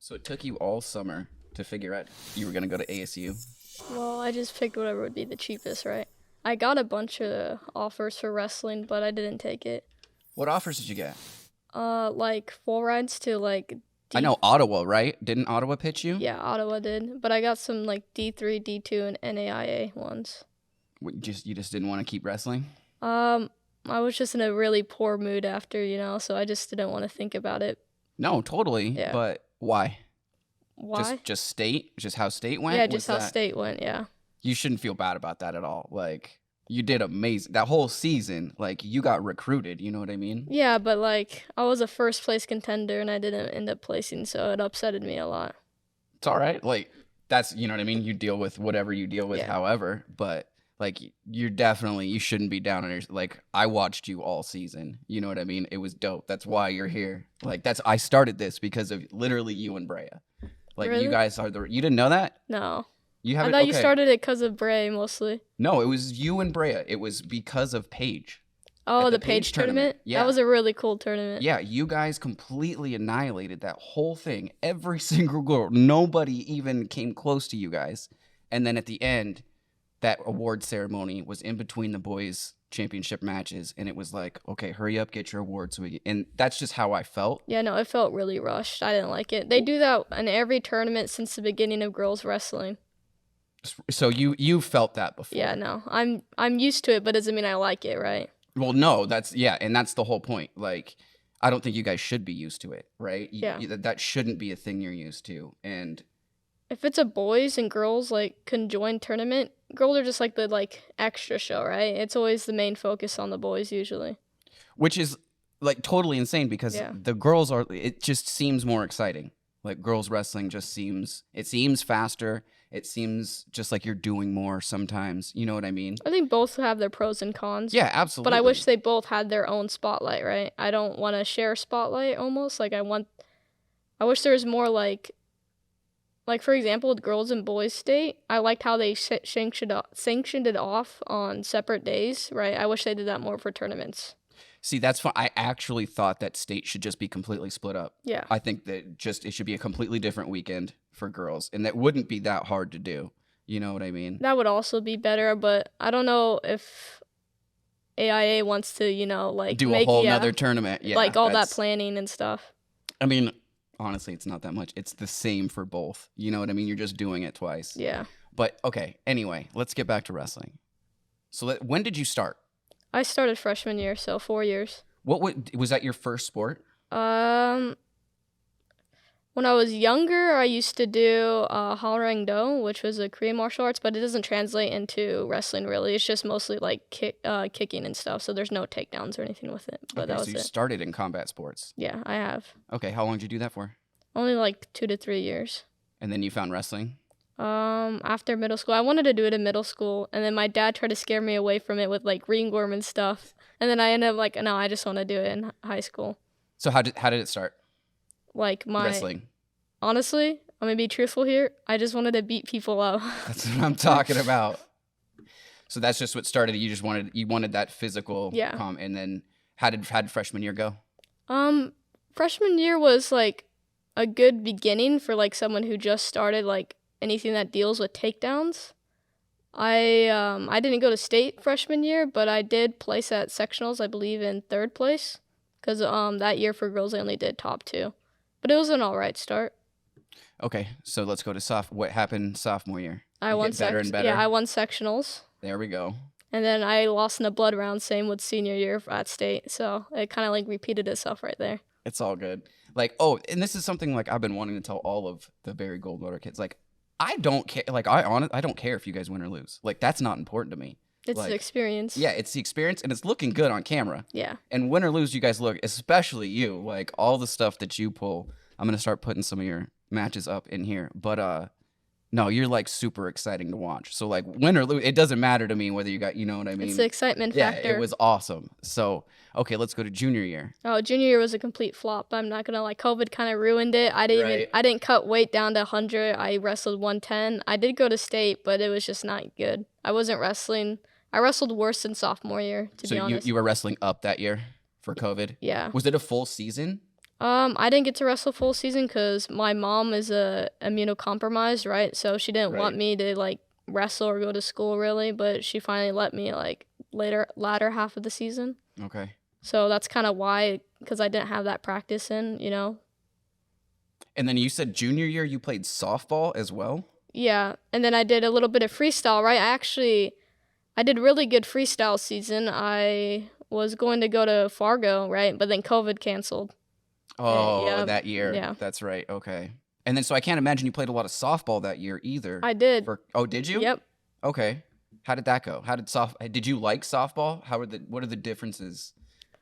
So it took you all summer to figure out you were going to go to ASU. Well, I just picked whatever would be the cheapest, right? I got a bunch of offers for wrestling, but I didn't take it. What offers did you get? Like full rides to like I D. know Ottawa, right? Didn't Ottawa pitch you? Yeah, Ottawa did, but I got some like D3, D2, and NAIA ones. You just didn't want to keep wrestling? Um, I was just in a really poor mood after, so I just didn't want to think about it. No, totally. Yeah. But why? Why? Just state? Just how state went? Yeah, just Was how that- state went. Yeah. You shouldn't feel bad about that at all. Like, you did amazing. That whole season, like, you got recruited. You know what I mean? Yeah, but like I was a first place contender and I didn't end up placing, so it upsetted me a lot. It's all right. Like, that's, you know what I mean? You deal with whatever you deal with, Yeah. however. But, like, you shouldn't be down on your, like, I watched you all season. You know what I mean? It was dope. That's why you're here. Like, I started this because of literally you and Brea. Like, Really? you guys you didn't know that? No. You I haven't? thought you Okay. started it because of Bray mostly. No, it was you and Brea. It was because of Paige. Oh, At the the Page Page tournament? tournament. Yeah. That was a really cool tournament. Yeah, you guys completely annihilated that whole thing. Every single girl. Nobody even came close to you guys. And then at the end, that award ceremony was in between the boys' championship matches. And it was like, okay, hurry up, get your award. And that's just how I felt. Yeah, no, it felt really rushed. I didn't like it. They do that in every tournament since the beginning of girls wrestling. So you felt that before. Yeah, no. I'm used to it, but doesn't mean I like it, right? Well, no, and that's the whole point. Like, I don't think you guys should be used to it, right? Yeah. That shouldn't be a thing you're used to. And If it's a boys and girls like conjoined tournament, girls are just like the like extra show, right? It's always the main focus on the boys usually. which is like totally insane because Yeah. the girls it just seems more exciting. Like, girls wrestling just seems faster. It seems just like you're doing more sometimes. You know what I mean? I think both have their pros and cons. Yeah, absolutely. But I wish they both had their own spotlight, right? I don't want to share spotlight almost. Like I wish there was more like for example, with girls and boys state, I liked how they sanctioned it off on separate days, right? I wish they did that more for tournaments. See, that's fine. I actually thought that state should just be completely split up. Yeah. I think that it should be a completely different weekend for girls, and that wouldn't be that hard to do. You know what I mean? That would also be better, but I don't know if AIA wants to, like Do make a whole nother tournament. Yeah, like all that that's- planning and stuff. I mean, honestly, it's not that much. It's the same for both. You know what I mean? You're just doing it twice. Yeah. But okay, anyway, let's get back to wrestling. So when did you start? I started freshman year, so 4 years. Was that your first sport? When I was younger, I used to do Hallrang Do, which was a Korean martial arts, but it doesn't translate into wrestling really. It's just mostly like kicking and stuff, so there's no takedowns or anything with it. But that Okay, was so you it. started in combat sports. Yeah, I have. Okay, how long did you do that for? Only like 2 to 3 years. And then you found wrestling? After middle school, I wanted to do it in middle school, and then my dad tried to scare me away from it with like ringworm and stuff. And then I ended up like, no, I just want to do it in high school. So how did it start? Like Wrestling. Honestly, I'm gonna be truthful here. I just wanted to beat people up. That's what I'm talking about. So that's just what started it. You wanted that physical Yeah. and then how did freshman year go? Freshman year was like a good beginning for like someone who just started like anything that deals with takedowns. I didn't go to state freshman year, but I did place at sectionals, I believe in 3rd place, because that year for girls I only did top 2, but it was an all right start. Okay, so let's go to what happened sophomore year? I You won get better and better? Yeah, I won sectionals, There we go. and then I lost in a blood round. Same with senior year at state, so it kind of like repeated itself right there. It's all good. Like, oh, and this is something like I've been wanting to tell all of the Barry Goldwater kids. Like, I don't care. Like, I don't care if you guys win or lose. Like, that's not important to me. It's Like, the experience. Yeah, it's the experience, and it's looking good on camera. Yeah. And win or lose, you guys look, especially you, like all the stuff that you pull. I'm gonna start putting some of your matches up in here, but no, you're like super exciting to watch. So like win or lose, it doesn't matter to me whether you got, you know what I mean? It's the excitement Yeah, factor. it was awesome. So okay, let's go to junior year. Oh, junior year was a complete flop. I'm not gonna lie. COVID kind of ruined it. I didn't cut weight down to 100. I wrestled 110. I did go to state, but it was just not good. I wasn't wrestling. I wrestled worse than sophomore year, to be So honest. you were wrestling up that year for COVID. Yeah. Was it a full season? I didn't get to wrestle full season because my mom is immunocompromised, right? So she didn't want Right. me to like wrestle or go to school really, but she finally let me like latter half of the season. Okay. So that's kind of why, because I didn't have that practice in, you know. And then you said junior year you played softball as well? Yeah, and then I did a little bit of freestyle, right? I did really good freestyle season. I was going to go to Fargo, right? But then COVID canceled. Oh, Yeah, that year. yeah, That's right. Okay. And then so I can't imagine you played a lot of softball that year either. I did. Oh, did you? Yep. Okay. How did that go? Did you like softball? What are the differences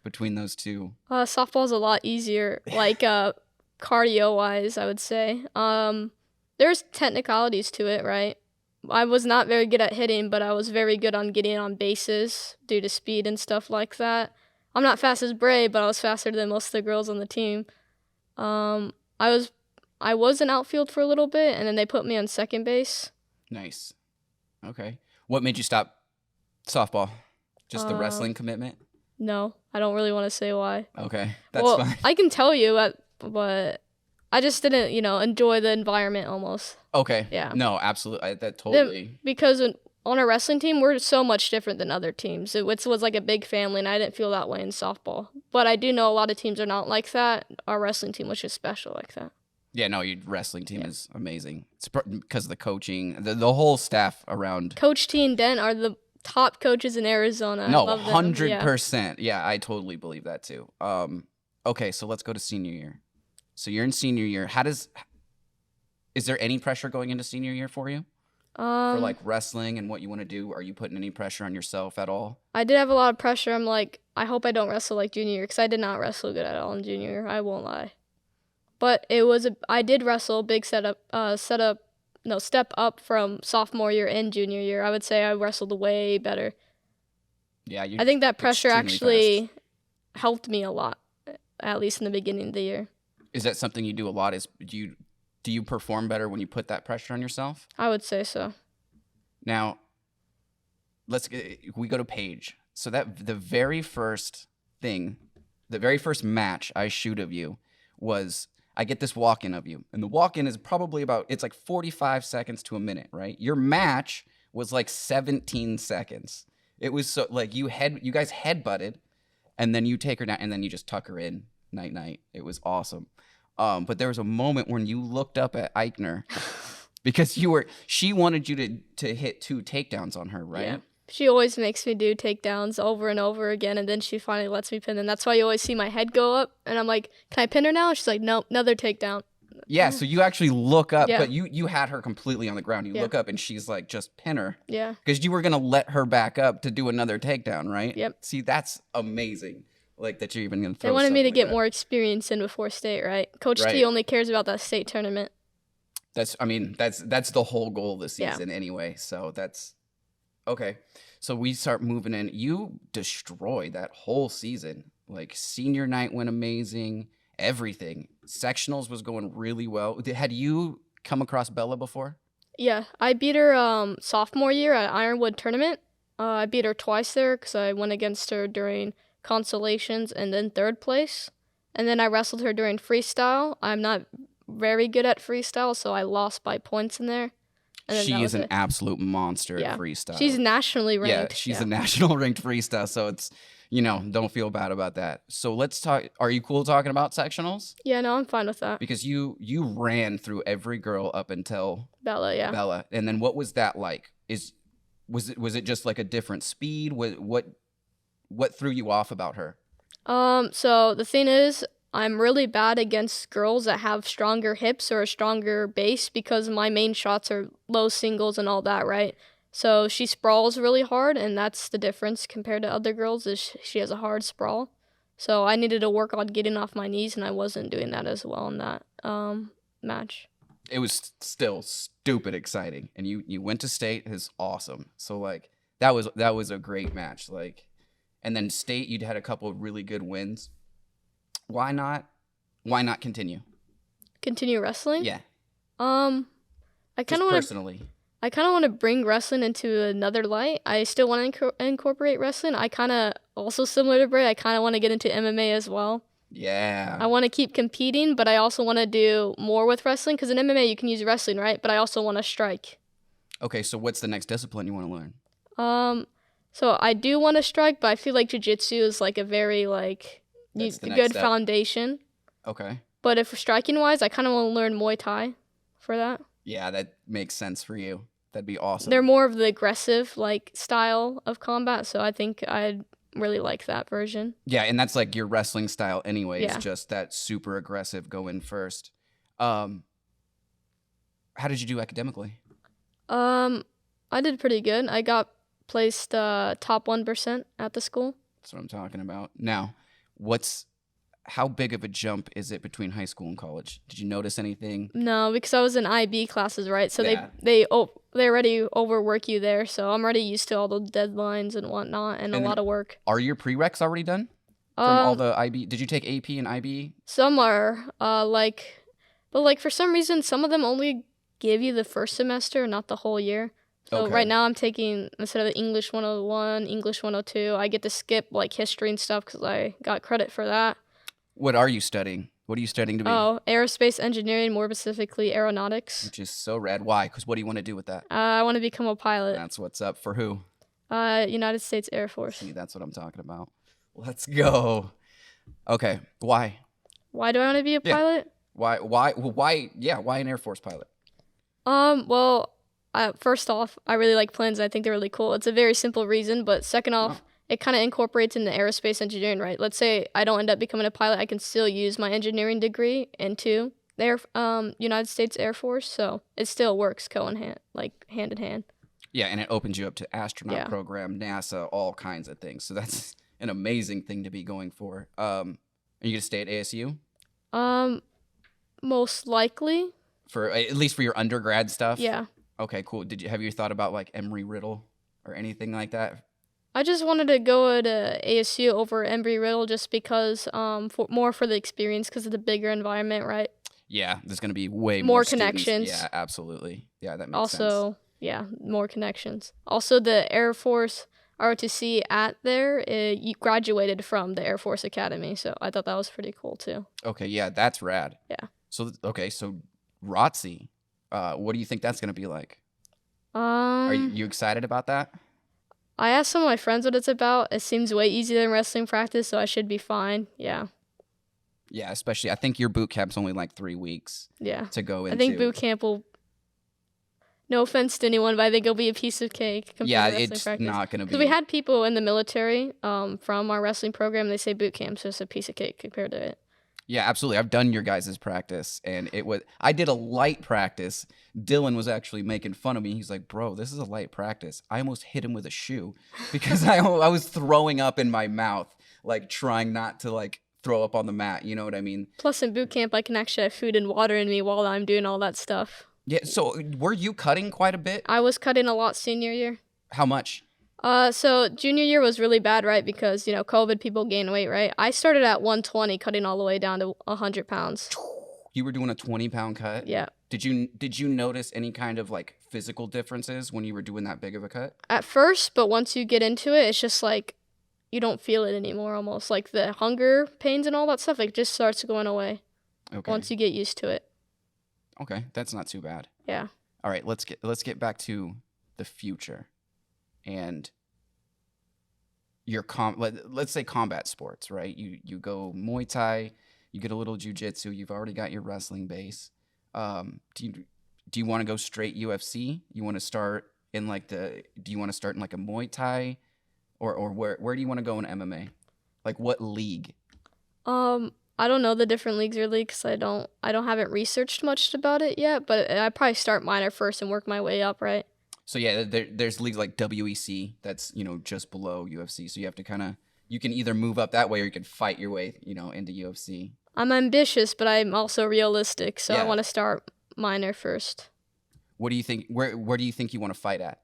between those two? Softball's a lot easier, like cardio wise, I would say. There's technicalities to it, right? I was not very good at hitting, but I was very good on getting on bases due to speed and stuff like that. I'm not fast as Bray, but I was faster than most of the girls on the team. Um, I was I was in outfield for a little bit, and then they put me on second base. Nice. Okay. What made you stop softball? Just the Uh, wrestling commitment? no, I don't really want to say why. Okay. That's Well, fine. I can tell you, but I just didn't, enjoy the environment almost. Okay. Yeah. No, absolutely. That totally. Because on a wrestling team, we're so much different than other teams. It was like a big family, and I didn't feel that way in softball. But I do know a lot of teams are not like that. Our wrestling team was just special like that. Yeah, no, your wrestling team Yeah. is amazing. It's because of the coaching, the whole staff around. Coach T and Dent are the top coaches in Arizona. No, I love them. 100%. Yeah, I totally believe that too. Okay, so let's go to senior year. So you're in senior year. Is there any pressure going into senior year for you? For like wrestling and what you want to do? Are you putting any pressure on yourself at all? I did have a lot of pressure. I'm like, I hope I don't wrestle like junior year, because I did not wrestle good at all in junior year. I won't lie. But I did wrestle big step up from sophomore year and junior year. I would say I wrestled way better. Yeah, I think that pressure extremely actually helped me a lot, at least in the beginning of the year. Is that something you do a lot? Do you perform better when you put that pressure on yourself? I would say so. Now, we go to Paige. So that the very first match I shoot of you was I get this walk-in of you. And the walk-in is probably it's like 45 seconds to a minute, right? Your match was like 17 seconds. It was so like you guys headbutted, and then you take her down, and then you just tuck her in, night. It was awesome. But there was a moment when you looked up at Eichner because she wanted you to hit 2 takedowns on her, right? Yeah. She always makes me do takedowns over and over again, and then she finally lets me pin them. That's why you always see my head go up, and I'm like, can I pin her now? And she's like, no, another takedown. Yeah, so you actually look up, Yeah. but you had her completely on the ground. You look up, and she's like, just pin her. Yeah. Because you were going to let her back up to do another takedown, right? Yep. See, that's amazing. Like, that you're even going to throw They wanted me to something get like more experience in before state, right? Coach Right. T only cares about that state tournament. That's the whole goal of the Yeah. season anyway. So that's okay. So we start moving in. You destroyed that whole season. Like senior night went amazing. Everything. Sectionals was going really well. Had you come across Bella before? Yeah, I beat her sophomore year at Ironwood tournament. I beat her twice there because I went against her during consolations and then third place. And then I wrestled her during freestyle. I'm not very good at freestyle, so I lost by points in there. And then She that is was an it. absolute monster Yeah. at freestyle. She's nationally Yeah, ranked. she's a national ranked freestyle, so it's don't feel bad about that. So let's talk. Are you cool talking about sectionals? Yeah, no, I'm fine with that. Because you ran through every girl up until Bella, yeah. Bella, and then what was that like? Was it just like a different speed? What threw you off about her? So the thing is, I'm really bad against girls that have stronger hips or a stronger base because my main shots are low singles and all that, right? So she sprawls really hard, and that's the difference compared to other girls is she has a hard sprawl. So I needed to work on getting off my knees, and I wasn't doing that as well in that match. It was still stupid exciting, and you went to state is awesome. So like that was a great match. Like, and then state you'd had a couple of really good wins. Why not continue? Continue wrestling? Yeah, I just kind of want to. personally. I kind of want to bring wrestling into another light. I still want to incorporate wrestling. I kind of also similar to Bray. I kind of want to get into MMA as well. Yeah. I want to keep competing, but I also want to do more with wrestling because in MMA you can use wrestling, right? But I also want to strike. Okay, so what's the next discipline you want to learn? So I do want to strike, but I feel like jiu-jitsu is like a very That's the next good step. foundation. Okay. But if striking wise, I kind of want to learn Muay Thai for that. Yeah, that makes sense for you. That'd be awesome. They're more of the aggressive style of combat, so I think I'd really like that version. Yeah, and that's like your wrestling style anyway, is Yeah. just that super aggressive go in first. How did you do academically? I did pretty good. I got placed top 1% at the school. That's what I'm talking about. Now, how big of a jump is it between high school and college? Did you notice anything? No, because I was in IB classes, right? So Yeah. they already overwork you there. So I'm already used to all the deadlines and whatnot and a And then lot of work. Are your prereqs already done? From all the IB? Did you take AP and IB? Some are but for some reason, some of them only give you the first semester, not the whole year. So Okay. right now I'm taking, instead of the English 101, English 102, I get to skip history and stuff because I got credit for that. What are you studying? What are you studying to be? Oh, aerospace engineering, more specifically aeronautics. Which is so rad. Why? Because what do you want to do with that? I want to become a pilot. That's what's up. For who? United States Air Force. See, that's what I'm talking about. Let's go. Okay. Why? Why do I want to be a pilot? Why? Yeah, why an Air Force pilot? Well, first off, I really like planes. I think they're really cool. It's a very simple reason, but second off, it kind of incorporates into aerospace engineering, right? Let's say I don't end up becoming a pilot, I can still use my engineering degree into the United States Air Force, so it still works hand in hand. Yeah, and it opens you up to astronaut Yeah. program, NASA, all kinds of things. So that's an amazing thing to be going for. Are you gonna stay at ASU Most likely. for at least for your undergrad stuff? Yeah. Okay, cool. Have you thought about like Embry-Riddle or anything like that? I just wanted to go to ASU over Embry-Riddle just because for the experience because of the bigger environment, right? Yeah, there's gonna be way More more students. connections. Yeah, absolutely. Yeah, that makes sense. Also, yeah, more connections. Also, the Air Force ROTC at there, you graduated from the Air Force Academy, so I thought that was pretty cool too. Okay, yeah, that's rad. Yeah. So ROTC, what do you think that's gonna be like? Are you excited about that? I asked some of my friends what it's about. It seems way easier than wrestling practice, so I should be fine. Yeah. Yeah, especially I think your boot camp's only like 3 weeks Yeah. to go into. I think boot camp will. No offense to anyone, but I think it'll be a piece of cake compared Yeah, to wrestling it's practice. not gonna be. Because we had people in the military from our wrestling program. They say boot camp's just a piece of cake compared to it. Yeah, absolutely. I've done your guys' practice, and I did a light practice. Dylan was actually making fun of me. He's like, "Bro, this is a light practice." I almost hit him with a shoe because I was throwing up in my mouth, like trying not to like throw up on the mat. You know what I mean? Plus, in boot camp, I can actually have food and water in me while I'm doing all that stuff. Yeah. So were you cutting quite a bit? I was cutting a lot senior year. How much? So junior year was really bad, right? Because, COVID, people gain weight, right? I started at 120, cutting all the way down to 100 pounds. You were doing a 20-pound cut? Yeah. Did you notice any kind of like physical differences when you were doing that big of a cut? At first, but once you get into it, it's just like you don't feel it anymore almost. Like the hunger pains and all that stuff, it just starts going away Okay. once you get used to it. Okay, that's not too bad. Yeah. All right, let's get back to the future and your let's say combat sports, right? You go Muay Thai, you get a little jiu-jitsu, you've already got your wrestling base. Do you want to go straight UFC? You want to start in do you want to start in like a Muay Thai or where do you want to go in MMA? Like what league? I don't know the different leagues really because haven't researched much about it yet, but I'd probably start minor first and work my way up, right? So yeah, there's leagues like WEC that's just below UFC. So you have to you can either move up that way or you can fight your way into UFC. I'm ambitious, but I'm also realistic, so Yeah. I want to start minor first. What do you think? Where do you think you want to fight at?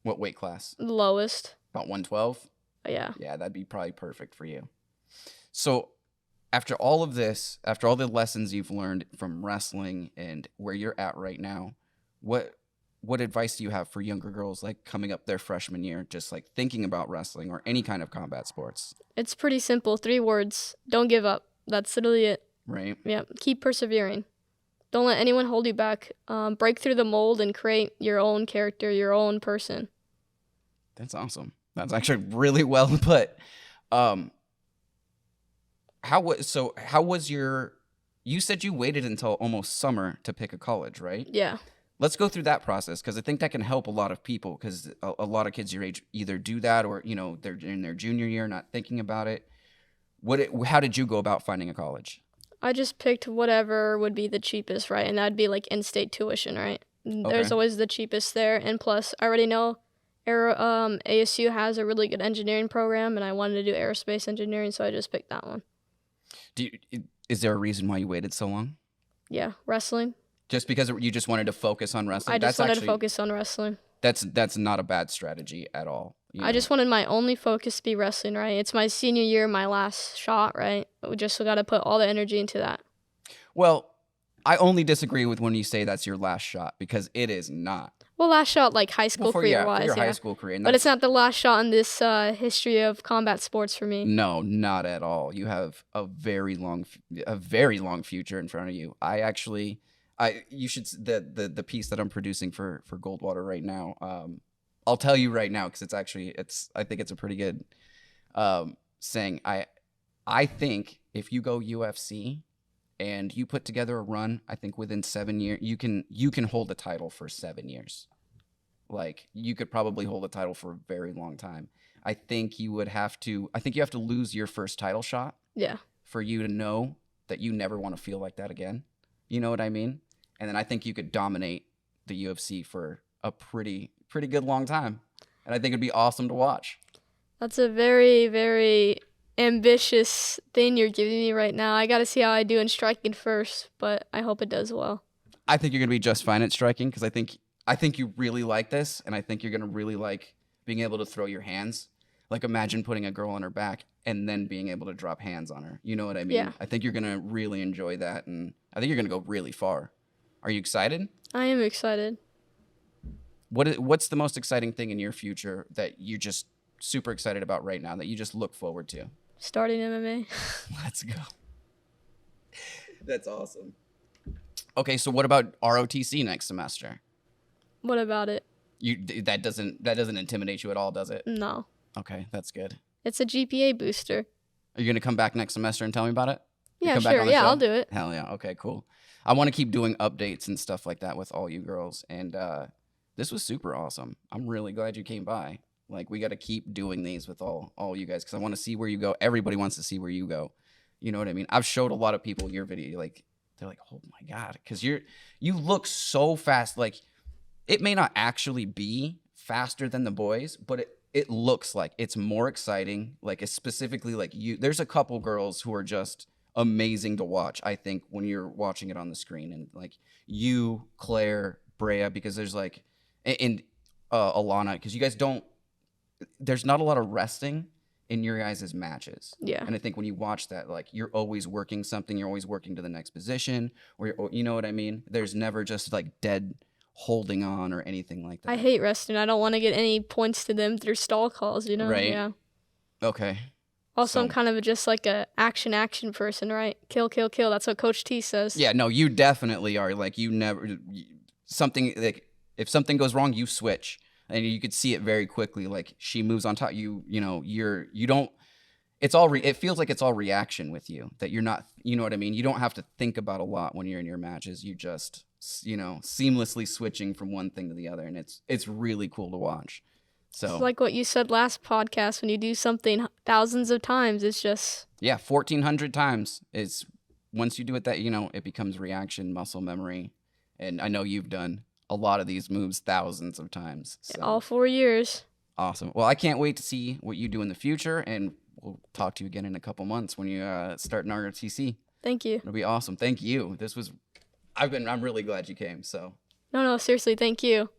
What weight class? The lowest. About 112? Yeah. Yeah, that'd be probably perfect for you. So after all of this, after all the lessons you've learned from wrestling and where you're at right now, what advice do you have for younger girls like coming up their freshman year, just like thinking about wrestling or any kind of combat sports? It's pretty simple. 3 words. Don't give up. That's literally it. right? Yeah, keep persevering. Don't let anyone hold you back. Break through the mold and create your own character, your own person. That's awesome. That's actually really well put. Um, how was your? You said you waited until almost summer to pick a college, right? Yeah. Let's go through that process because I think that can help a lot of people because a lot of kids your age either do that or they're in their junior year not thinking about it. How did you go about finding a college? I just picked whatever would be the cheapest, right? And that'd be like in-state tuition, right? There's Okay. always the cheapest there. And plus, I already know ASU has a really good engineering program, and I wanted to do aerospace engineering, so I just picked that one. Is there a reason why you waited so long? Yeah, wrestling. Just because you just wanted to focus on wrestling? I just wanted to focus on wrestling. That's not a bad strategy at all. I just wanted my only focus to be wrestling, right? It's my senior year, my last shot, right? We just got to put all the energy into that. Well, I only disagree with when you say that's your last shot because it is not. Well, last shot, like high school for career-wise, your yeah. high school career. But it's not the last shot in this history of combat sports for me. No, not at all. You have a very long future in front of you. You should the piece that I'm producing for Goldwater right now. I'll tell you right now because I think it's a pretty good saying. I think if you go UFC and you put together a run, I think within 7 years you can hold the title for 7 years. Like you could probably hold a title for a very long time. I think you have to lose your first title shot. Yeah. For you to know that you never want to feel like that again. You know what I mean? And then I think you could dominate the UFC for a pretty good long time. And I think it'd be awesome to watch. That's a very, very ambitious thing you're giving me right now. I got to see how I do in striking first, but I hope it does well. I think you're going to be just fine at striking because I think you really like this, and I think you're going to really like being able to throw your hands. Like imagine putting a girl on her back and then being able to drop hands on her. You know what I mean? Yeah. I think you're going to really enjoy that, and I think you're going to go really far. Are you excited? I am excited. What's the most exciting thing in your future that you're just super excited about right now that you just look forward to? Starting MMA. Let's go. That's awesome. Okay, so what about ROTC next semester? What about it? That doesn't intimidate you at all, does it? No. Okay, that's good. It's a GPA booster. Are you gonna come back next semester and tell me about it? Yeah, sure. Yeah, I'll do it. Hell yeah. Okay, cool. I want to keep doing updates and stuff like that with all you girls, and this was super awesome. I'm really glad you came by. Like we got to keep doing these with all you guys because I want to see where you go. Everybody wants to see where you go. You know what I mean? I've showed a lot of people your video. Like they're like, oh my god, because you look so fast. Like it may not actually be faster than the boys, but it looks like it's more exciting. Like it's specifically like you. There's a couple girls who are just amazing to watch. I think when you're watching it on the screen and like you, Claire, Brea, because there's like and Alana, because you guys don't. There's not a lot of resting in your guys' matches. Yeah. And I think when you watch that, like you're always working something, you're always working to the next position, or you know what I mean? There's never just like dead holding on or anything like that. I hate resting. I don't want to get any points to them through stall calls, you know? Right. Yeah. Okay. Also, I'm kind of just like a action person, right? Kill, kill, kill. That's what Coach T says. Yeah, no, you definitely are. Like you never something like if something goes wrong, you switch. And you could see it very quickly. Like she moves on top. You don't. It's all. It feels like it's all reaction with you. That you're not. You know what I mean. You don't have to think about a lot when you're in your matches. You just seamlessly switching from one thing to the other, and it's really cool to watch. So it's like what you said last podcast. When you do something thousands of times, it's just 1,400 times. It's once you do it that it becomes reaction, muscle memory, and I know you've done a lot of these moves thousands of times. So. All 4 years. Awesome. Well, I can't wait to see what you do in the future, and we'll talk to you again in a couple months when you start an ROTC. Thank you. It'll be awesome. Thank you. I'm really glad you came. So. No, seriously, thank you.